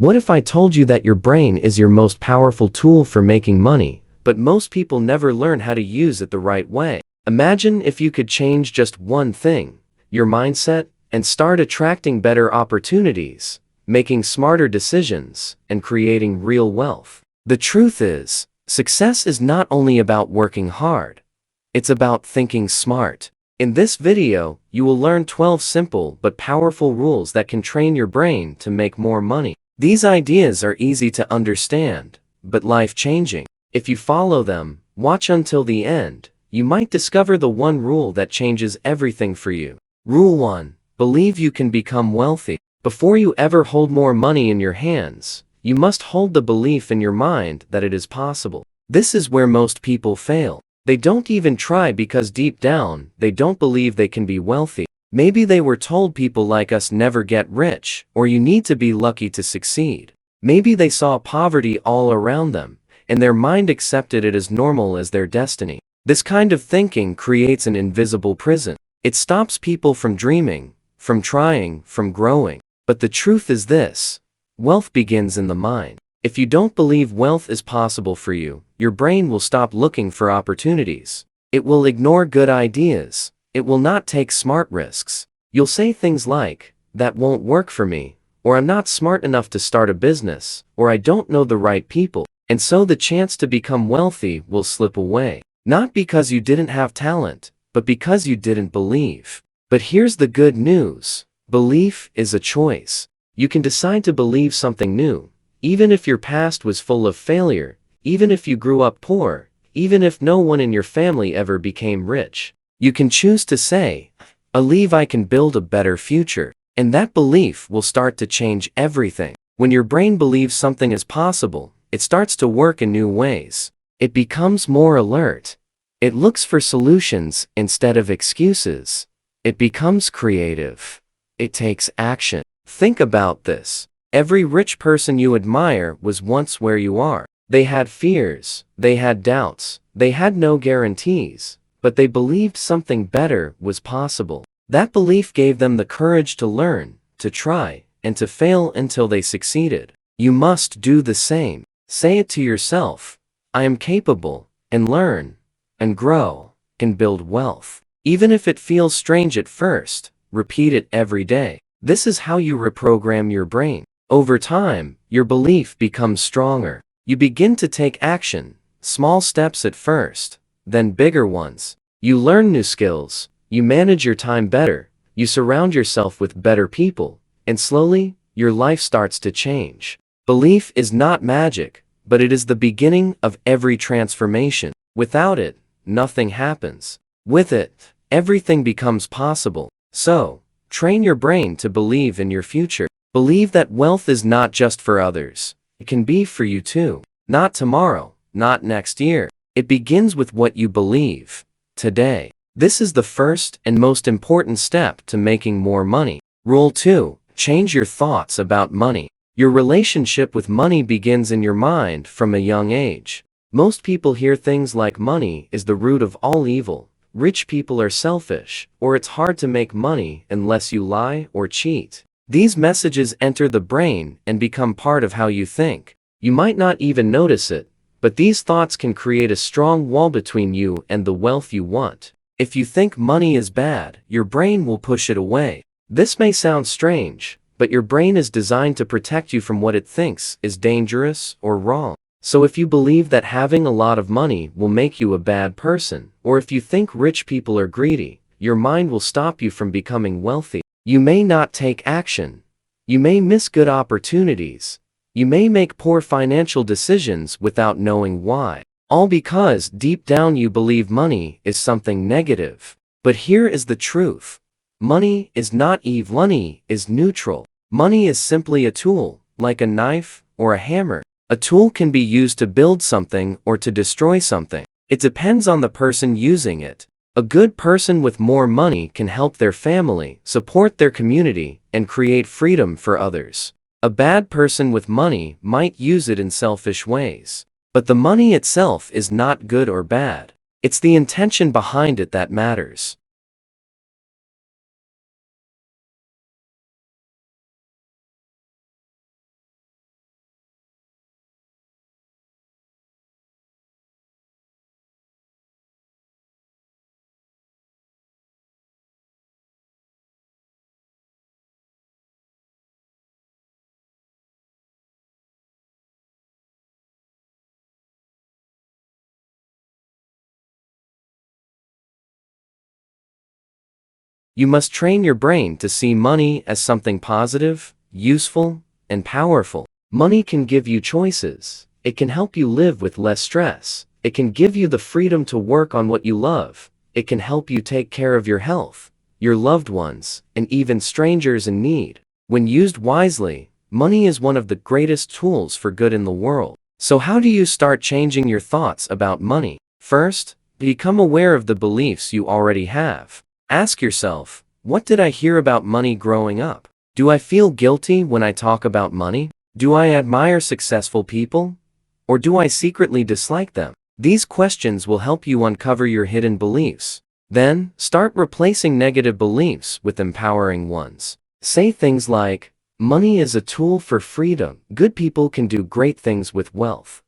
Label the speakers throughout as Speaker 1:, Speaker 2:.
Speaker 1: What if I told you that your brain is your most powerful tool for making money, but most people never learn how to use it the right way? Imagine if you could change just one thing, your mindset, and start attracting better opportunities, making smarter decisions, and creating real wealth. The truth is, success is not only about working hard, it's about thinking smart. In this video, you will learn 12 simple but powerful rules that can train your brain to make more money. These ideas are easy to understand, but life-changing. If you follow them, watch until the end, you might discover the one rule that changes everything for you. Rule 1. Believe you can become wealthy. Before you ever hold more money in your hands, you must hold the belief in your mind that it is possible. This is where most people fail. They don't even try because deep down, they don't believe they can be wealthy. Maybe they were told people like us never get rich, or you need to be lucky to succeed. Maybe they saw poverty all around them, and their mind accepted it as normal as their destiny. This kind of thinking creates an invisible prison. It stops people from dreaming, from trying, from growing. But the truth is this: wealth begins in the mind. If you don't believe wealth is possible for you, your brain will stop looking for opportunities. It will ignore good ideas. It will not take smart risks. You'll say things like, "That won't work for me," or "I'm not smart enough to start a business," or "I don't know the right people." And so the chance to become wealthy will slip away. Not because you didn't have talent, but because you didn't believe. But here's the good news: belief is a choice. You can decide to believe something new, even if your past was full of failure, even if you grew up poor, even if no one in your family ever became rich. You can choose to say, "I believe I can build a better future," and that belief will start to change everything. When your brain believes something is possible, it starts to work in new ways. It becomes more alert. It looks for solutions instead of excuses. It becomes creative. It takes action. Think about this. Every rich person you admire was once where you are. They had fears, they had doubts, they had no guarantees, but they believed something better was possible. That belief gave them the courage to learn, to try, and to fail until they succeeded. You must do the same. Say it to yourself: "I am capable," and learn, and grow, and build wealth. Even if it feels strange at first, repeat it every day. This is how you reprogram your brain. Over time, your belief becomes stronger. You begin to take action, small steps at first, then bigger ones. You learn new skills, you manage your time better, you surround yourself with better people, and slowly, your life starts to change. Belief is not magic, but it is the beginning of every transformation. Without it, nothing happens. With it, everything becomes possible. So, train your brain to believe in your future. Believe that wealth is not just for others. It can be for you too. Not tomorrow, not next year. It begins with what you believe today. This is the first and most important step to making more money. Rule 2. Change your thoughts about money. Your relationship with money begins in your mind from a young age. Most people hear things like money is the root of all evil, rich people are selfish, or it's hard to make money unless you lie or cheat. These messages enter the brain and become part of how you think. You might not even notice it, but these thoughts can create a strong wall between you and the wealth you want. If you think money is bad, your brain will push it away. This may sound strange, but your brain is designed to protect you from what it thinks is dangerous or wrong. So if you believe that having a lot of money will make you a bad person, or if you think rich people are greedy, your mind will stop you from becoming wealthy. You may not take action. You may miss good opportunities. You may make poor financial decisions without knowing why. All because deep down you believe money is something negative. But here is the truth. Money is not evil. Money is neutral. Money is simply a tool, like a knife or a hammer. A tool can be used to build something or to destroy something. It depends on the person using it. A good person with more money can help their family, support their community, and create freedom for others. A bad person with money might use it in selfish ways. But the money itself is not good or bad. It's the intention behind it that matters. You must train your brain to see money as something positive, useful, and powerful. Money can give you choices. It can help you live with less stress. It can give you the freedom to work on what you love. It can help you take care of your health, your loved ones, and even strangers in need. When used wisely, money is one of the greatest tools for good in the world. So how do you start changing your thoughts about money? First, become aware of the beliefs you already have. Ask yourself, what did I hear about money growing up? Do I feel guilty when I talk about money? Do I admire successful people? Or do I secretly dislike them? These questions will help you uncover your hidden beliefs. Then, start replacing negative beliefs with empowering ones. Say things like, money is a tool for freedom. Good people can do great things with wealth.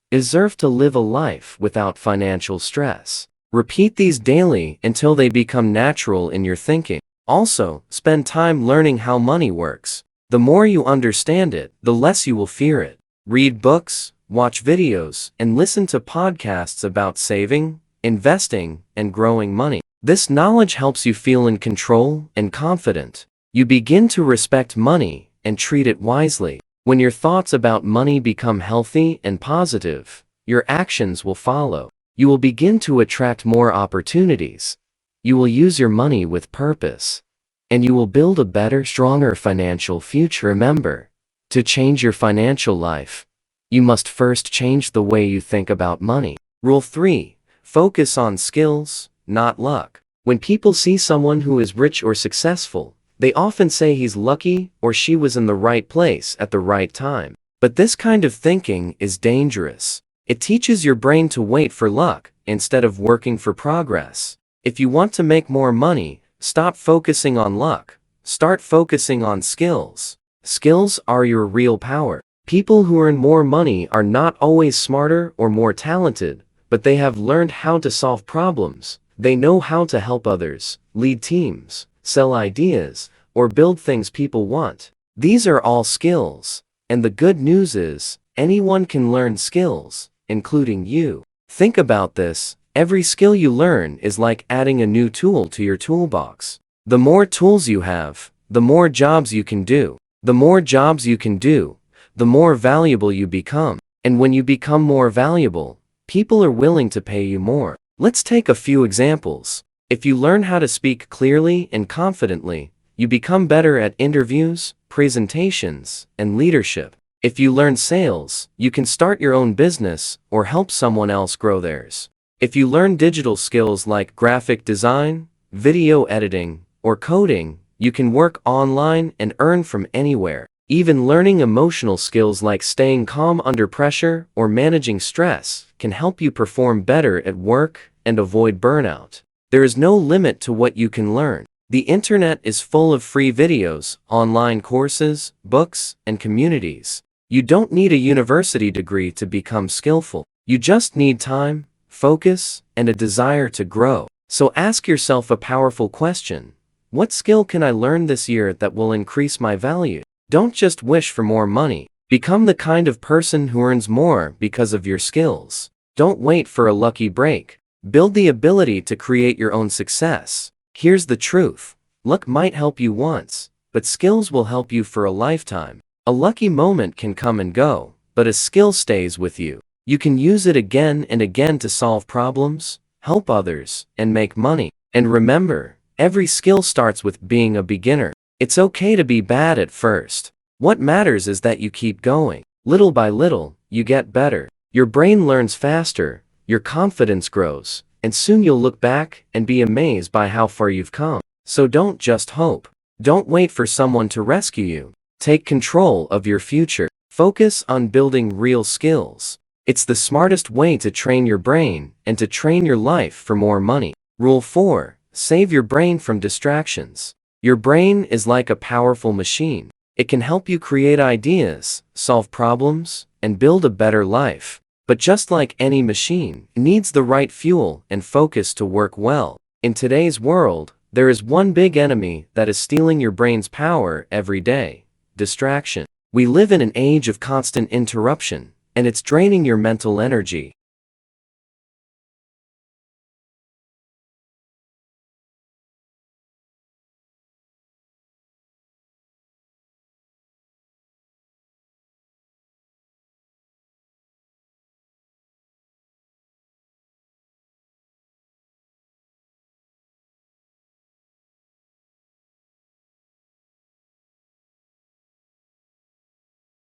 Speaker 1: Deserve to live a life without financial stress. Repeat these daily until they become natural in your thinking. Also, spend time learning how money works. The more you understand it, the less you will fear it. Read books, watch videos, and listen to podcasts about saving, investing, and growing money. This knowledge helps you feel in control and confident. You begin to respect money and treat it wisely. When your thoughts about money become healthy and positive, your actions will follow. You will begin to attract more opportunities. You will use your money with purpose. And you will build a better, stronger financial future. Remember, to change your financial life, you must first change the way you think about money. Rule 3. Focus on skills, not luck. When people see someone who is rich or successful, they often say he's lucky or she was in the right place at the right time. But this kind of thinking is dangerous. It teaches your brain to wait for luck instead of working for progress. If you want to make more money, stop focusing on luck. Start focusing on skills. Skills are your real power. People who earn more money are not always smarter or more talented, but they have learned how to solve problems. They know how to help others, lead teams, sell ideas, or build things people want. These are all skills. And the good news is, anyone can learn skills, including you. Think about this. Every skill you learn is like adding a new tool to your toolbox. The more tools you have, the more jobs you can do. The more jobs you can do, the more valuable you become. And when you become more valuable, people are willing to pay you more. Let's take a few examples. If you learn how to speak clearly and confidently, you become better at interviews, presentations, and leadership. If you learn sales, you can start your own business or help someone else grow theirs. If you learn digital skills like graphic design, video editing, or coding, you can work online and earn from anywhere. Even learning emotional skills like staying calm under pressure or managing stress can help you perform better at work and avoid burnout. There is no limit to what you can learn. The internet is full of free videos, online courses, books, and communities. You don't need a university degree to become skillful. You just need time, focus, and a desire to grow. So ask yourself a powerful question. What skill can I learn this year that will increase my value? Don't just wish for more money. Become the kind of person who earns more because of your skills. Don't wait for a lucky break. Build the ability to create your own success. Here's the truth. Luck might help you once, but skills will help you for a lifetime. A lucky moment can come and go, but a skill stays with you. You can use it again and again to solve problems, help others, and make money. And remember, every skill starts with being a beginner. It's okay to be bad at first. What matters is that you keep going. Little by little, you get better. Your brain learns faster, your confidence grows, and soon you'll look back and be amazed by how far you've come. So don't just hope. Don't wait for someone to rescue you. Take control of your future. Focus on building real skills. It's the smartest way to train your brain and to train your life for more money. Rule 4. Save your brain from distractions. Your brain is like a powerful machine. It can help you create ideas, solve problems, and build a better life. But just like any machine, it needs the right fuel and focus to work well. In today's world, there is one big enemy that is stealing your brain's power every day: distraction. We live in an age of constant interruption, and it's draining your mental energy.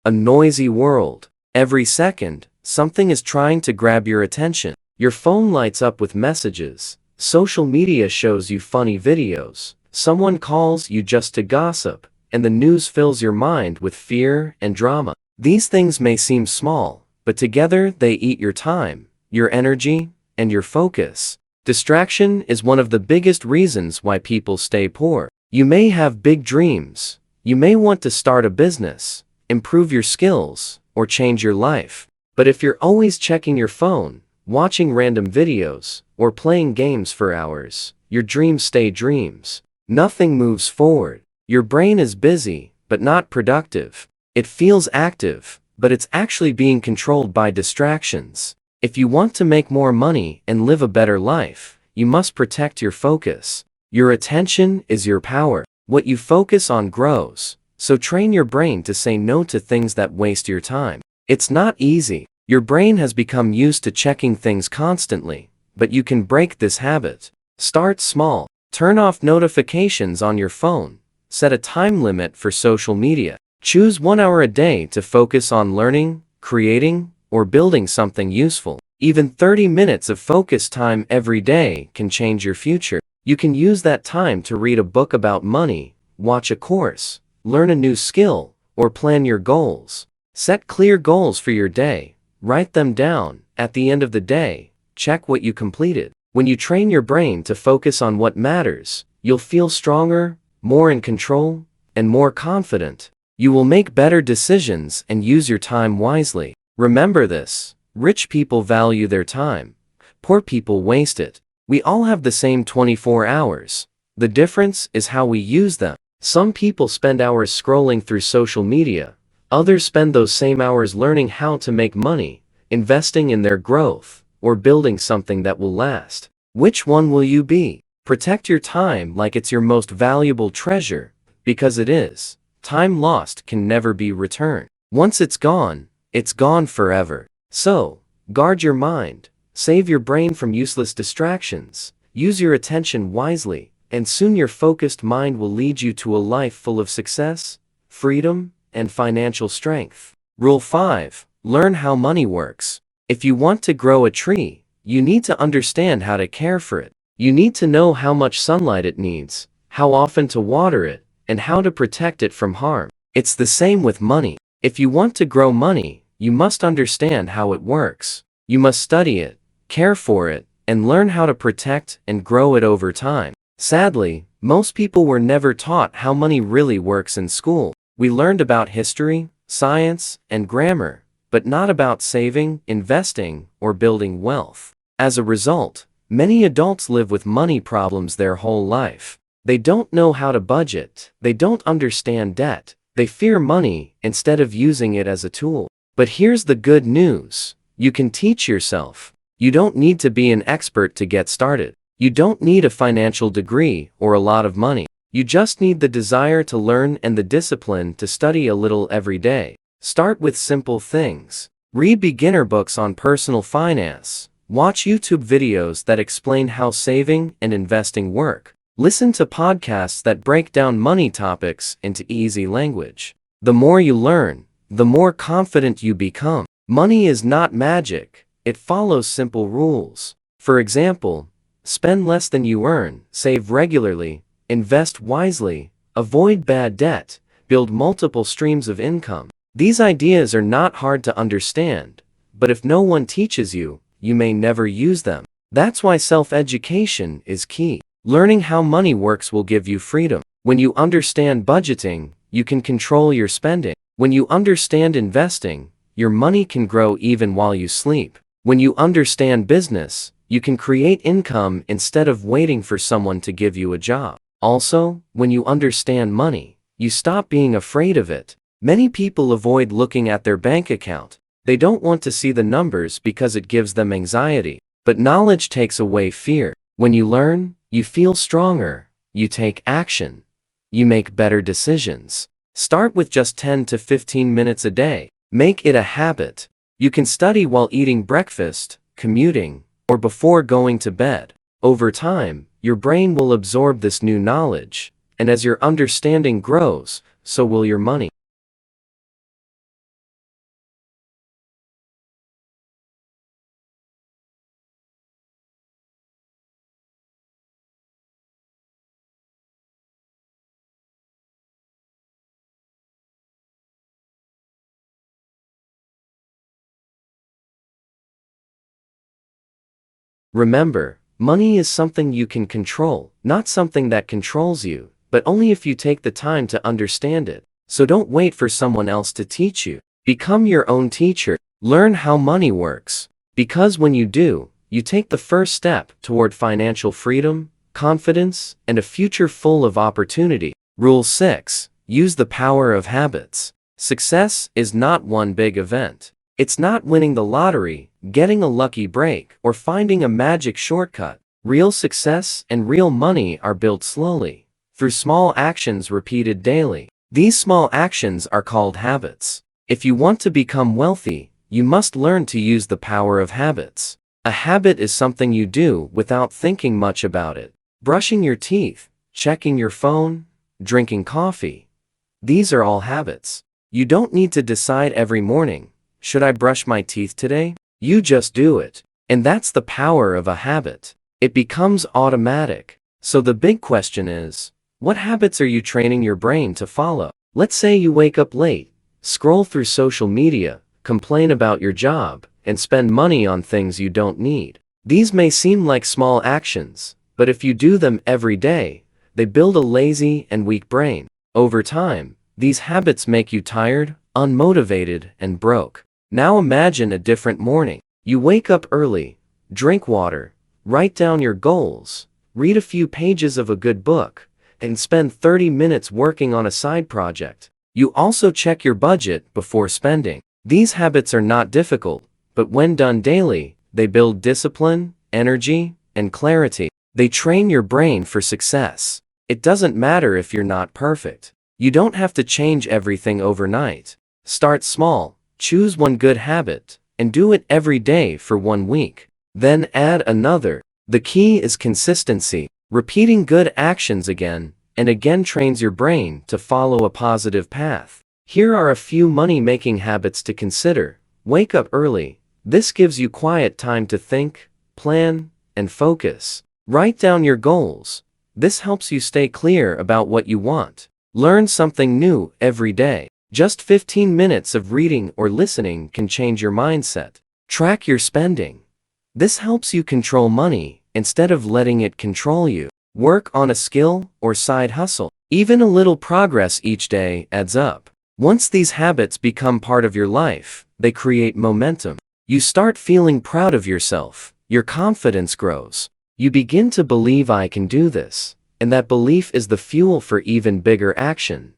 Speaker 1: A noisy world. Every second, something is trying to grab your attention. Your phone lights up with messages. Social media shows you funny videos. Someone calls you just to gossip, and the news fills your mind with fear and drama. These things may seem small, but together they eat your time, your energy, and your focus. Distraction is one of the biggest reasons why people stay poor. You may have big dreams. You may want to start a business, improve your skills, or change your life. But if you're always checking your phone, watching random videos, or playing games for hours, your dreams stay dreams. Nothing moves forward. Your brain is busy, but not productive. It feels active, but it's actually being controlled by distractions. If you want to make more money and live a better life, you must protect your focus. Your attention is your power. What you focus on grows. So train your brain to say no to things that waste your time. It's not easy. Your brain has become used to checking things constantly, but you can break this habit. Start small. Turn off notifications on your phone. Set a time limit for social media. Choose 1 hour a day to focus on learning, creating, or building something useful. Even 30 minutes of focus time every day can change your future. You can use that time to read a book about money, watch a course, learn a new skill, or plan your goals. Set clear goals for your day. Write them down. At the end of the day, check what you completed. When you train your brain to focus on what matters, you'll feel stronger, more in control, and more confident. You will make better decisions and use your time wisely. Remember this: rich people value their time. Poor people waste it. We all have the same 24 hours. The difference is how we use them. Some people spend hours scrolling through social media. Others spend those same hours learning how to make money, investing in their growth, or building something that will last. Which one will you be? Protect your time like it's your most valuable treasure, because it is. Time lost can never be returned. Once it's gone forever. So, guard your mind, save your brain from useless distractions, use your attention wisely, and soon your focused mind will lead you to a life full of success, freedom, and financial strength. Rule 5. Learn how money works. If you want to grow a tree, you need to understand how to care for it. You need to know how much sunlight it needs, how often to water it, and how to protect it from harm. It's the same with money. If you want to grow money, you must understand how it works. You must study it, care for it, and learn how to protect and grow it over time. Sadly, most people were never taught how money really works in school. We learned about history, science, and grammar, but not about saving, investing, or building wealth. As a result, many adults live with money problems their whole life. They don't know how to budget, they don't understand debt, they fear money instead of using it as a tool. But here's the good news: you can teach yourself. You don't need to be an expert to get started. You don't need a financial degree or a lot of money. You just need the desire to learn and the discipline to study a little every day. Start with simple things. Read beginner books on personal finance. Watch YouTube videos that explain how saving and investing work. Listen to podcasts that break down money topics into easy language. The more you learn, the more confident you become. Money is not magic. It follows simple rules. For example, spend less than you earn, save regularly, invest wisely, avoid bad debt, build multiple streams of income. These ideas are not hard to understand, but if no one teaches you, you may never use them. That's why self-education is key. Learning how money works will give you freedom. When you understand budgeting, you can control your spending. When you understand investing, your money can grow even while you sleep. When you understand business, you can create income instead of waiting for someone to give you a job. Also, when you understand money, you stop being afraid of it. Many people avoid looking at their bank account. They don't want to see the numbers because it gives them anxiety. But knowledge takes away fear. When you learn, you feel stronger. You take action. You make better decisions. Start with just 10 to 15 minutes a day. Make it a habit. You can study while eating breakfast, commuting, or before going to bed. Over time, your brain will absorb this new knowledge, and as your understanding grows, so will your money. Remember, money is something you can control, not something that controls you, but only if you take the time to understand it. So don't wait for someone else to teach you. Become your own teacher. Learn how money works. Because when you do, you take the first step toward financial freedom, confidence, and a future full of opportunity. Rule 6. Use the power of habits. Success is not one big event. It's not winning the lottery, getting a lucky break, or finding a magic shortcut. Real success and real money are built slowly, through small actions repeated daily. These small actions are called habits. If you want to become wealthy, you must learn to use the power of habits. A habit is something you do without thinking much about it. Brushing your teeth, checking your phone, drinking coffee. These are all habits. You don't need to decide every morning, should I brush my teeth today? You just do it. And that's the power of a habit. It becomes automatic. So the big question is, what habits are you training your brain to follow? Let's say you wake up late, scroll through social media, complain about your job, and spend money on things you don't need. These may seem like small actions, but if you do them every day, they build a lazy and weak brain. Over time, these habits make you tired, unmotivated, and broke. Now imagine a different morning. You wake up early, drink water, write down your goals, read a few pages of a good book, and spend 30 minutes working on a side project. You also check your budget before spending. These habits are not difficult, but when done daily, they build discipline, energy, and clarity. They train your brain for success. It doesn't matter if you're not perfect. You don't have to change everything overnight. Start small, choose one good habit, and do it every day for 1 week. Then add another. The key is consistency. Repeating good actions again and again trains your brain to follow a positive path. Here are a few money-making habits to consider. Wake up early. This gives you quiet time to think, plan, and focus. Write down your goals. This helps you stay clear about what you want. Learn something new every day. Just 15 minutes of reading or listening can change your mindset. Track your spending. This helps you control money instead of letting it control you. Work on a skill or side hustle. Even a little progress each day adds up. Once these habits become part of your life, they create momentum. You start feeling proud of yourself. Your confidence grows. You begin to believe I can do this, and that belief is the fuel for even bigger action.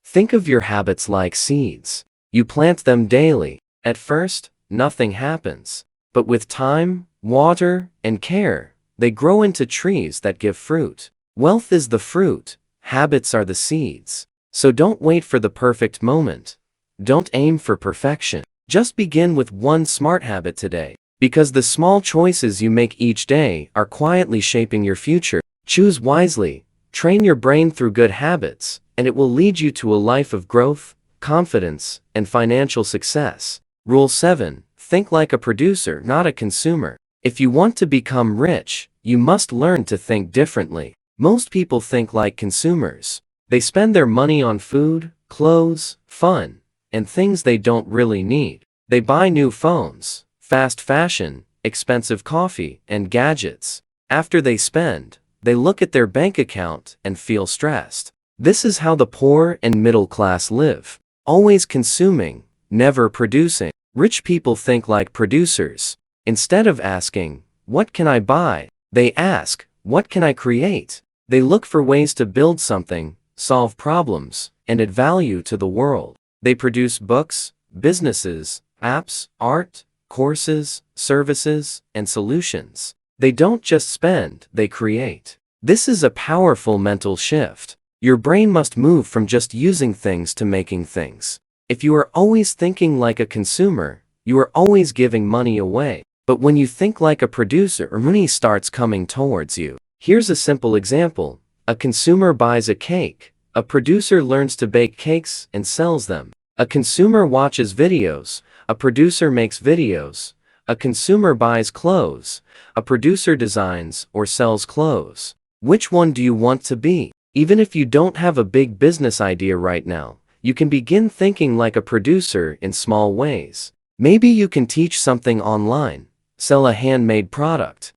Speaker 1: Think of your habits like seeds. You plant them daily. At first, nothing happens. But with time, water, and care, they grow into trees that give fruit. Wealth is the fruit. Habits are the seeds. So don't wait for the perfect moment. Don't aim for perfection. Just begin with one smart habit today. Because the small choices you make each day are quietly shaping your future. Choose wisely, train your brain through good habits, and it will lead you to a life of growth, confidence, and financial success. Rule 7. Think like a producer, not a consumer. If you want to become rich, you must learn to think differently. Most people think like consumers. They spend their money on food, clothes, fun, and things they don't really need. They buy new phones, fast fashion, expensive coffee, and gadgets. After they spend, they look at their bank account and feel stressed. This is how the poor and middle class live. Always consuming, never producing. Rich people think like producers. Instead of asking, what can I buy? They ask, what can I create? They look for ways to build something, solve problems, and add value to the world. They produce books, businesses, apps, art, courses, services, and solutions. They don't just spend, they create. This is a powerful mental shift. Your brain must move from just using things to making things. If you are always thinking like a consumer, you are always giving money away. But when you think like a producer, money starts coming towards you. Here's a simple example. A consumer buys a cake. A producer learns to bake cakes and sells them. A consumer watches videos. A producer makes videos. A consumer buys clothes. A producer designs or sells clothes. Which one do you want to be? Even if you don't have a big business idea right now, you can begin thinking like a producer in small ways. Maybe you can teach something online, sell a handmade product,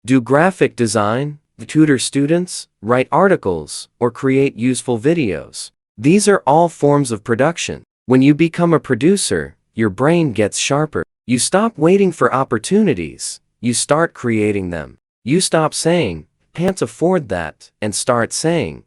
Speaker 1: Do graphic design, tutor students, write articles, or create useful videos. These are all forms of production. When you become a producer, your brain gets sharper. You stop waiting for opportunities. You start creating them. You stop saying, "Can't afford that," and start saying,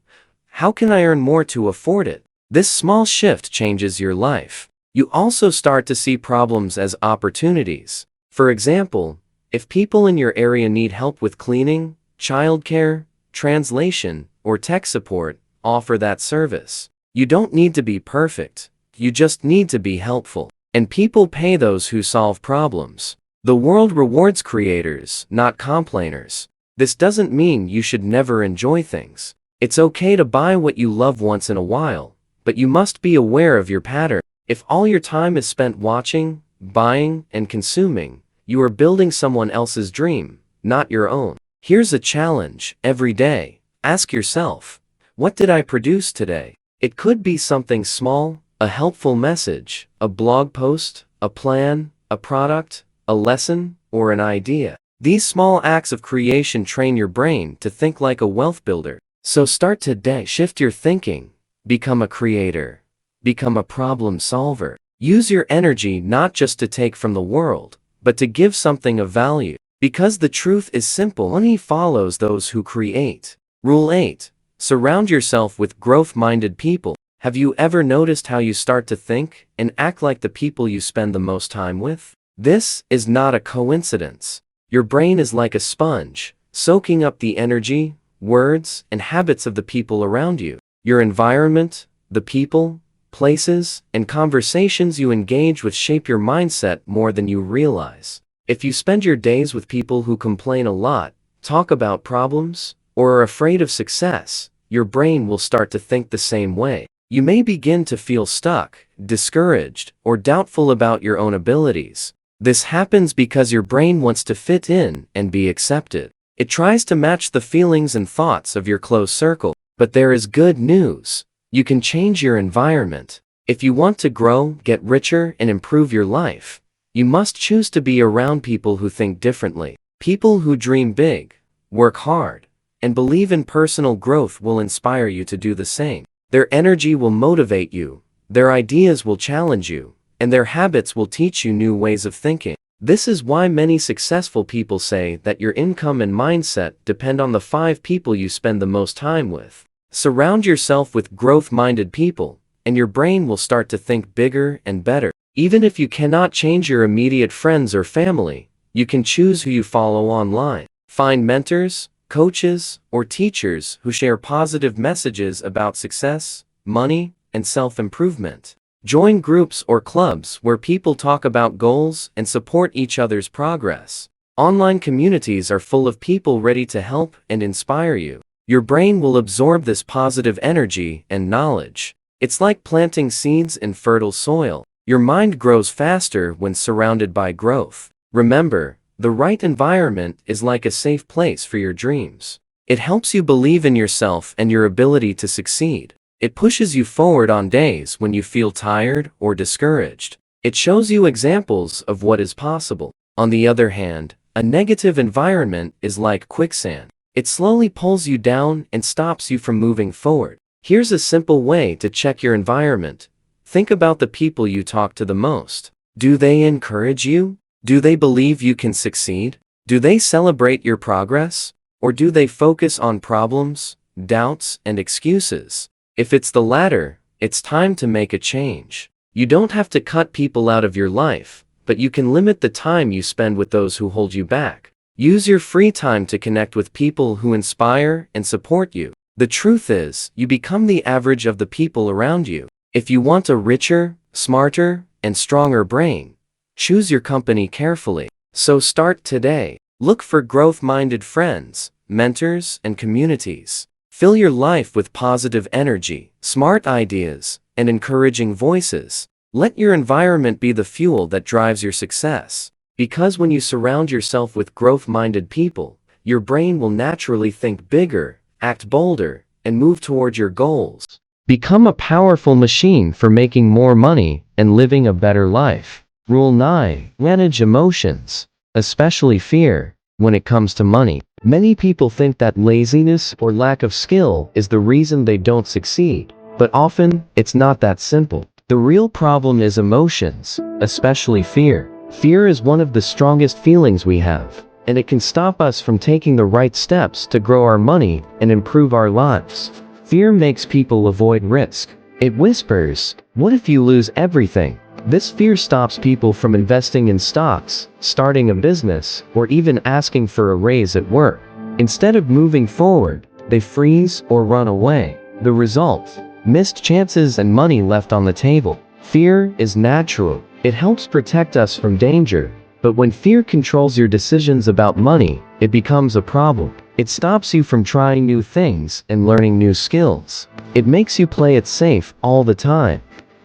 Speaker 1: "How can I earn more to afford it?" This small shift changes your life. You also start to see problems as opportunities. For example, if people in your area need help with cleaning, childcare, translation, or tech support, offer that service. You don't need to be perfect. You just need to be helpful. And people pay those who solve problems. The world rewards creators, not complainers. This doesn't mean you should never enjoy things. It's okay to buy what you love once in a while, but you must be aware of your pattern. If all your time is spent watching, buying, and consuming, you are building someone else's dream, not your own. Here's a challenge. Every day, ask yourself, what did I produce today? It could be something small, a helpful message, a blog post, a plan, a product, a lesson, or an idea. These small acts of creation train your brain to think like a wealth builder. So start today. Shift your thinking. Become a creator. Become a problem solver. Use your energy not just to take from the world, but to give something of value. Because the truth is simple, money follows those who create. Rule 8. Surround yourself with growth-minded people. Have you ever noticed how you start to think and act like the people you spend the most time with? This is not a coincidence. Your brain is like a sponge, soaking up the energy, words, and habits of the people around you. Your environment, the people, places, and conversations you engage with shape your mindset more than you realize. If you spend your days with people who complain a lot, talk about problems, or are afraid of success, your brain will start to think the same way. You may begin to feel stuck, discouraged, or doubtful about your own abilities. This happens because your brain wants to fit in and be accepted. It tries to match the feelings and thoughts of your close circle. But there is good news. You can change your environment. If you want to grow, get richer, and improve your life, you must choose to be around people who think differently. People who dream big, work hard, and believe in personal growth will inspire you to do the same. Their energy will motivate you, their ideas will challenge you, and their habits will teach you new ways of thinking. This is why many successful people say that your income and mindset depend on the 5 people you spend the most time with. Surround yourself with growth-minded people, and your brain will start to think bigger and better. Even if you cannot change your immediate friends or family, you can choose who you follow online. Find mentors, coaches, or teachers who share positive messages about success, money, and self-improvement. Join groups or clubs where people talk about goals and support each other's progress. Online communities are full of people ready to help and inspire you. Your brain will absorb this positive energy and knowledge. It's like planting seeds in fertile soil. Your mind grows faster when surrounded by growth. Remember, the right environment is like a safe place for your dreams. It helps you believe in yourself and your ability to succeed. It pushes you forward on days when you feel tired or discouraged. It shows you examples of what is possible. On the other hand, a negative environment is like quicksand. It slowly pulls you down and stops you from moving forward. Here's a simple way to check your environment. Think about the people you talk to the most. Do they encourage you? Do they believe you can succeed? Do they celebrate your progress? Or do they focus on problems, doubts, and excuses? If it's the latter, it's time to make a change. You don't have to cut people out of your life, but you can limit the time you spend with those who hold you back. Use your free time to connect with people who inspire and support you. The truth is, you become the average of the people around you. If you want a richer, smarter, and stronger brain, choose your company carefully. So start today. Look for growth-minded friends, mentors, and communities. Fill your life with positive energy, smart ideas, and encouraging voices. Let your environment be the fuel that drives your success. Because when you surround yourself with growth-minded people, your brain will naturally think bigger, act bolder, and move toward your goals. Become a powerful machine for making more money and living a better life. Rule 9. Manage emotions, especially fear. when it comes to money. Many people think that laziness or lack of skill is the reason they don't succeed, but often it's not that simple. The real problem is emotions, especially fear. Fear is one of the strongest feelings we have, and it can stop us from taking the right steps to grow our money and improve our lives. Fear makes people avoid risk. It whispers, "What if you lose everything?" This fear stops people from investing in stocks, starting a business, or even asking for a raise at work. Instead of moving forward, they freeze or run away. The result: missed chances and money left on the table. Fear is natural. It helps protect us from danger. But when fear controls your decisions about money, it becomes a problem. It stops you from trying new things and learning new skills. It makes you play it safe all the time,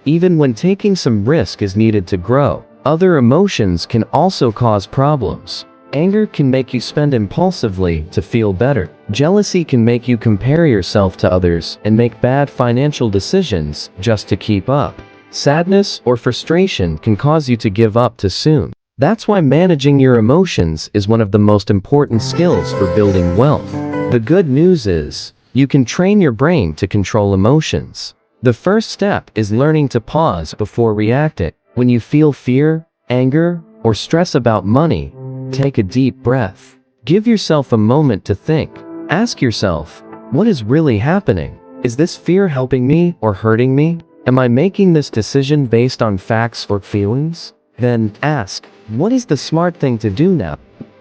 Speaker 1: even when taking some risk is needed to grow. Other emotions can also cause problems. Anger can make you spend impulsively to feel better. Jealousy can make you compare yourself to others and make bad financial decisions just to keep up. Sadness or frustration can cause you to give up too soon. That's why managing your emotions is one of the most important skills for building wealth. The good news is, you can train your brain to control emotions. The first step is learning to pause before reacting. When you feel fear, anger, or stress about money, take a deep breath. Give yourself a moment to think. Ask yourself, what is really happening? Is this fear helping me or hurting me? Am I making this decision based on facts or feelings? Then ask, what is the smart thing to do now?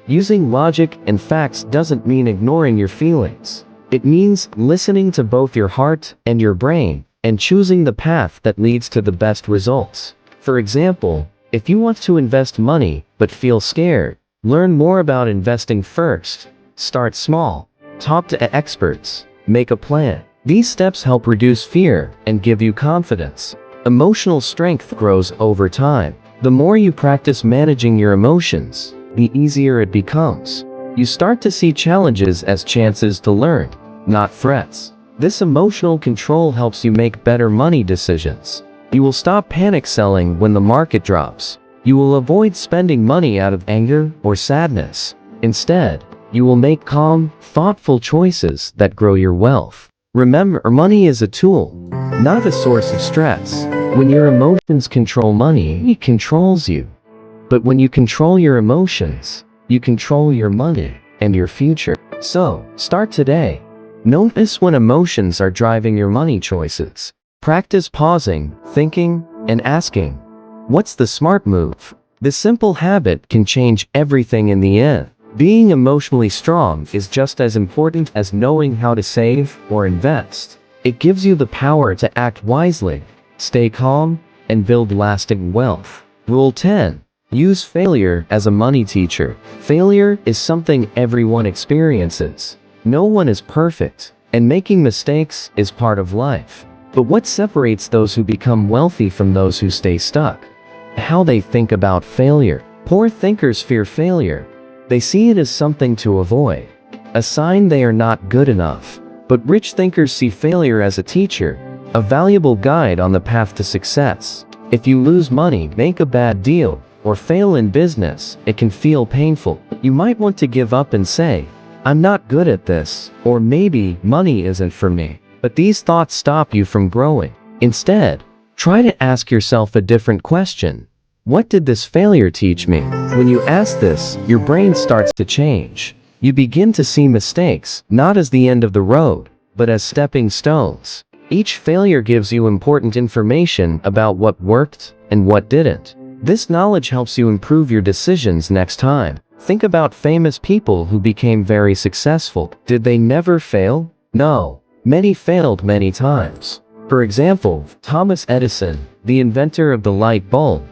Speaker 1: Using logic and facts doesn't mean ignoring your feelings. It means listening to both your heart and your brain, and choosing the path that leads to the best results. For example, if you want to invest money but feel scared, learn more about investing first. Start small. Talk to experts. Make a plan. These steps help reduce fear and give you confidence. Emotional strength grows over time. The more you practice managing your emotions, the easier it becomes. You start to see challenges as chances to learn, not threats. This emotional control helps you make better money decisions. You will stop panic selling when the market drops. You will avoid spending money out of anger or sadness. Instead, you will make calm, thoughtful choices that grow your wealth. Remember, money is a tool, not a source of stress. When your emotions control money, it controls you. But when you control your emotions, you control your money and your future. So, start today. Notice when emotions are driving your money choices. Practice pausing, thinking, and asking, what's the smart move? This simple habit can change everything in the end. Being emotionally strong is just as important as knowing how to save or invest. It gives you the power to act wisely, stay calm, and build lasting wealth. Rule 10. Use failure as a money teacher. Failure is something everyone experiences. No one is perfect, and making mistakes is part of life. But what separates those who become wealthy from those who stay stuck? How they think about failure. Poor thinkers fear failure. They see it as something to avoid, a sign they are not good enough. But rich thinkers see failure as a teacher, a valuable guide on the path to success. If you lose money, make a bad deal, or fail in business, it can feel painful. You might want to give up and say, I'm not good at this, or maybe money isn't for me. But these thoughts stop you from growing. Instead, try to ask yourself a different question. What did this failure teach me? When you ask this, your brain starts to change. You begin to see mistakes, not as the end of the road, but as stepping stones. Each failure gives you important information about what worked and what didn't. This knowledge helps you improve your decisions next time. Think about famous people who became very successful. Did they never fail? No. Many failed many times. For example, Thomas Edison, the inventor of the light bulb,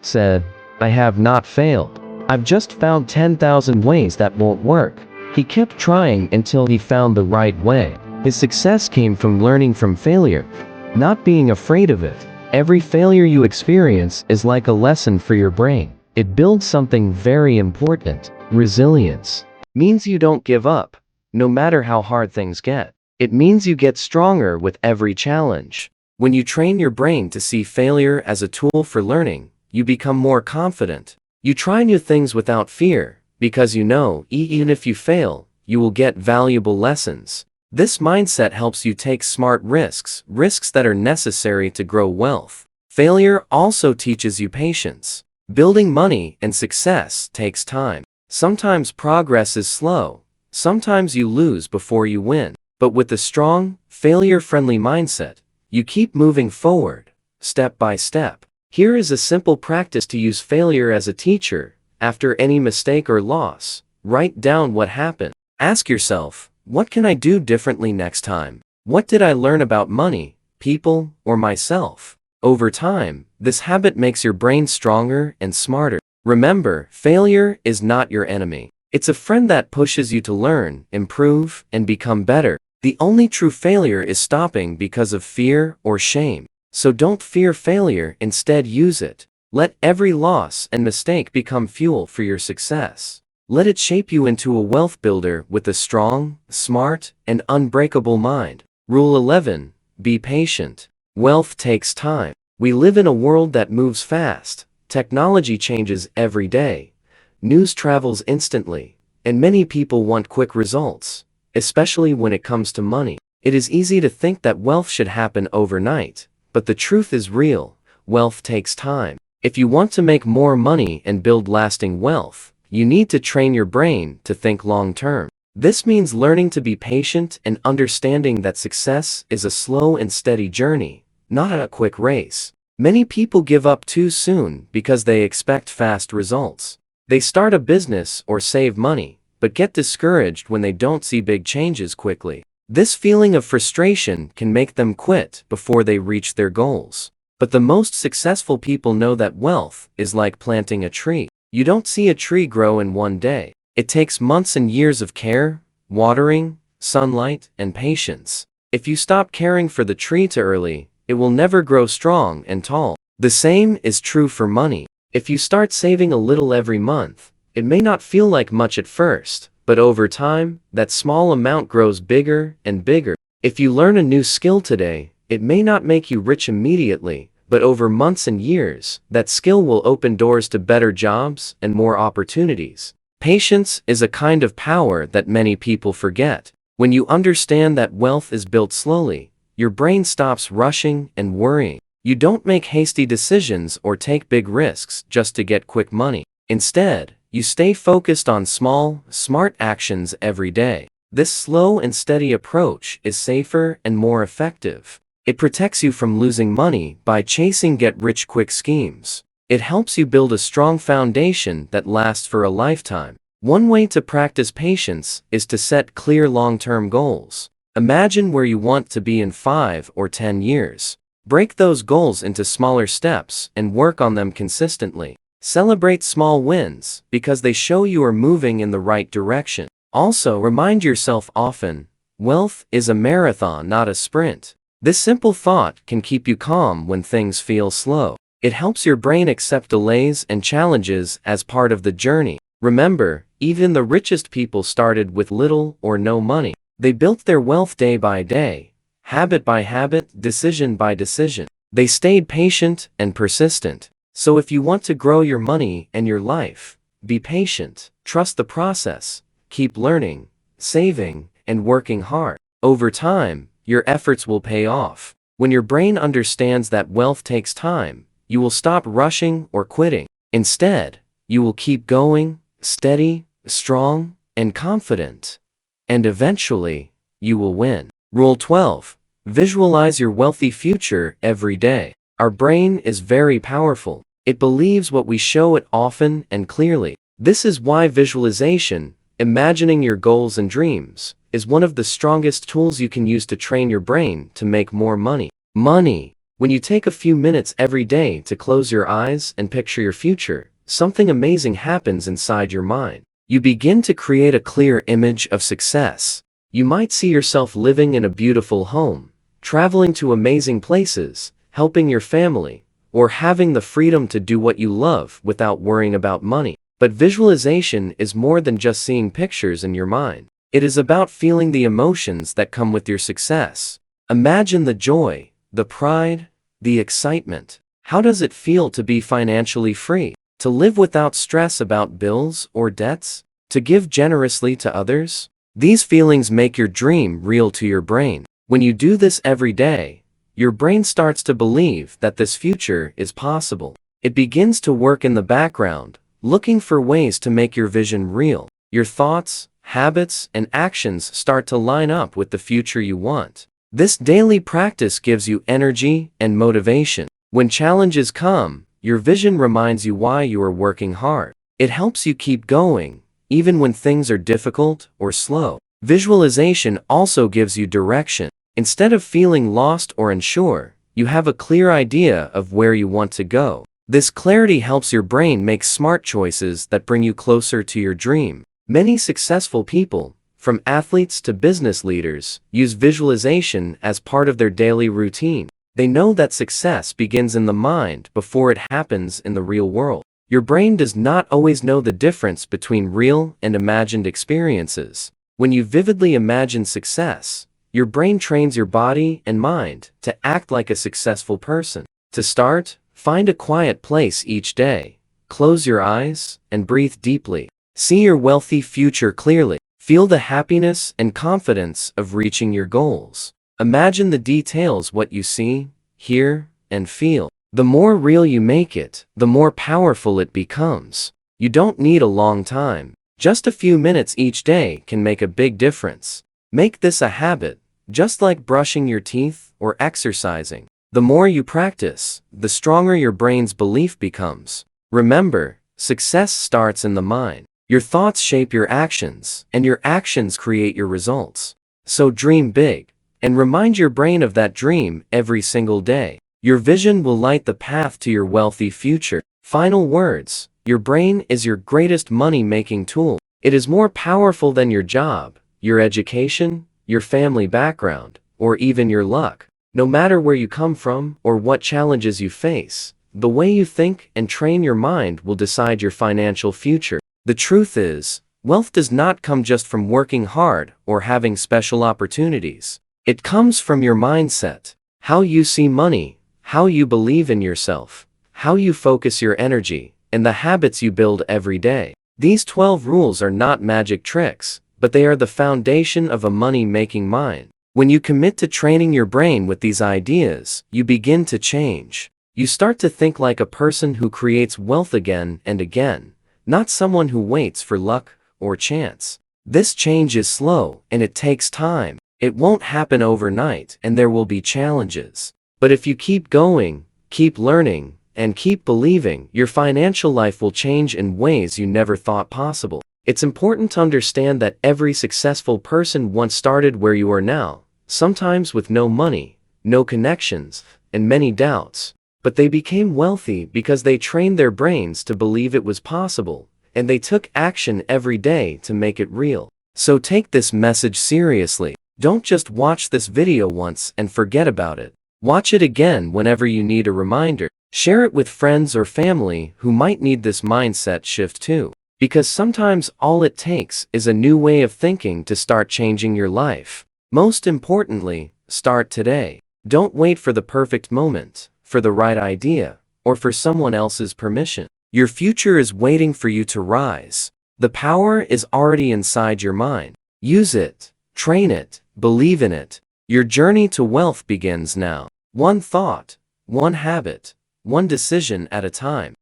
Speaker 1: said, I have not failed. I've just found 10,000 ways that won't work. He kept trying until he found the right way. His success came from learning from failure, not being afraid of it. Every failure you experience is like a lesson for your brain. It builds something very important. Resilience means you don't give up, no matter how hard things get. It means you get stronger with every challenge. When you train your brain to see failure as a tool for learning, you become more confident. You try new things without fear, because you know, even if you fail, you will get valuable lessons. This mindset helps you take smart risks, risks that are necessary to grow wealth. Failure also teaches you patience. Building money and success takes time. Sometimes progress is slow. Sometimes you lose before you win. But with a strong, failure-friendly mindset, you keep moving forward, step by step. Here is a simple practice to use failure as a teacher. After any mistake or loss, write down what happened. Ask yourself, what can I do differently next time? What did I learn about money, people, or myself? Over time, this habit makes your brain stronger and smarter. Remember, failure is not your enemy. It's a friend that pushes you to learn, improve, and become better. The only true failure is stopping because of fear or shame. So don't fear failure, instead use it. Let every loss and mistake become fuel for your success. Let it shape you into a wealth builder with a strong, smart, and unbreakable mind. Rule 11. Be patient. Wealth takes time. We live in a world that moves fast. Technology changes every day. News travels instantly, and many people want quick results, especially when it comes to money. It is easy to think that wealth should happen overnight, but the truth is real. Wealth takes time. If you want to make more money and build lasting wealth, you need to train your brain to think long-term. This means learning to be patient and understanding that success is a slow and steady journey, not a quick race. Many people give up too soon because they expect fast results. They start a business or save money, but get discouraged when they don't see big changes quickly. This feeling of frustration can make them quit before they reach their goals. But the most successful people know that wealth is like planting a tree. You don't see a tree grow in one day. It takes months and years of care, watering, sunlight, and patience. If you stop caring for the tree too early, it will never grow strong and tall. The same is true for money. If you start saving a little every month, it may not feel like much at first, but over time, that small amount grows bigger and bigger. If you learn a new skill today, it may not make you rich immediately, but over months and years, that skill will open doors to better jobs and more opportunities. Patience is a kind of power that many people forget. When you understand that wealth is built slowly, your brain stops rushing and worrying. You don't make hasty decisions or take big risks just to get quick money. Instead, you stay focused on small, smart actions every day. This slow and steady approach is safer and more effective. It protects you from losing money by chasing get-rich-quick schemes. It helps you build a strong foundation that lasts for a lifetime. One way to practice patience is to set clear long-term goals. Imagine where you want to be in 5 or 10 years. Break those goals into smaller steps and work on them consistently. Celebrate small wins because they show you are moving in the right direction. Also, remind yourself often, wealth is a marathon, not a sprint. This simple thought can keep you calm when things feel slow. It helps your brain accept delays and challenges as part of the journey. Remember, even the richest people started with little or no money. They built their wealth day by day, habit by habit, decision by decision. They stayed patient and persistent. So if you want to grow your money and your life, be patient, trust the process, keep learning, saving, and working hard. Over time, your efforts will pay off. When your brain understands that wealth takes time, you will stop rushing or quitting. Instead, you will keep going, steady, strong, and confident. And eventually, you will win. Rule 12. Visualize your wealthy future every day. Our brain is very powerful. It believes what we show it often and clearly. This is why visualization, imagining your goals and dreams, is one of the strongest tools you can use to train your brain to make more money. When you take a few minutes every day to close your eyes and picture your future, something amazing happens inside your mind. You begin to create a clear image of success. You might see yourself living in a beautiful home, traveling to amazing places, helping your family, or having the freedom to do what you love without worrying about money. But visualization is more than just seeing pictures in your mind. It is about feeling the emotions that come with your success. Imagine the joy, the pride, the excitement. How does it feel to be financially free? To live without stress about bills or debts? To give generously to others? These feelings make your dream real to your brain. When you do this every day, your brain starts to believe that this future is possible. It begins to work in the background, looking for ways to make your vision real. Your thoughts, habits, and actions start to line up with the future you want. This daily practice gives you energy and motivation. When challenges come, your vision reminds you why you are working hard. It helps you keep going, even when things are difficult or slow. Visualization also gives you direction. Instead of feeling lost or unsure, you have a clear idea of where you want to go. This clarity helps your brain make smart choices that bring you closer to your dream. Many successful people, from athletes to business leaders, use visualization as part of their daily routine. They know that success begins in the mind before it happens in the real world. Your brain does not always know the difference between real and imagined experiences. When you vividly imagine success, your brain trains your body and mind to act like a successful person. To start, find a quiet place each day. Close your eyes and breathe deeply. See your wealthy future clearly. Feel the happiness and confidence of reaching your goals. Imagine the details what you see, hear, and feel. The more real you make it, the more powerful it becomes. You don't need a long time. Just a few minutes each day can make a big difference. Make this a habit, just like brushing your teeth or exercising. The more you practice, the stronger your brain's belief becomes. Remember, success starts in the mind. Your thoughts shape your actions, and your actions create your results. So dream big, and remind your brain of that dream every single day. Your vision will light the path to your wealthy future. Final words: your brain is your greatest money-making tool. It is more powerful than your job, your education, your family background, or even your luck. No matter where you come from or what challenges you face, the way you think and train your mind will decide your financial future. The truth is, wealth does not come just from working hard or having special opportunities. It comes from your mindset, how you see money, how you believe in yourself, how you focus your energy, and the habits you build every day. These 12 rules are not magic tricks, but they are the foundation of a money-making mind. When you commit to training your brain with these ideas, you begin to change. You start to think like a person who creates wealth again and again, not someone who waits for luck or chance. This change is slow and it takes time. It won't happen overnight and there will be challenges. But if you keep going, keep learning, and keep believing, your financial life will change in ways you never thought possible. It's important to understand that every successful person once started where you are now, sometimes with no money, no connections, and many doubts. But they became wealthy because they trained their brains to believe it was possible, and they took action every day to make it real. So take this message seriously. Don't just watch this video once and forget about it. Watch it again whenever you need a reminder. Share it with friends or family who might need this mindset shift too. Because sometimes all it takes is a new way of thinking to start changing your life. Most importantly, start today. Don't wait for the perfect moment, for the right idea, or for someone else's permission. Your future is waiting for you to rise. The power is already inside your mind. Use it, train it, believe in it. Your journey to wealth begins now. One thought, one habit, one decision at a time.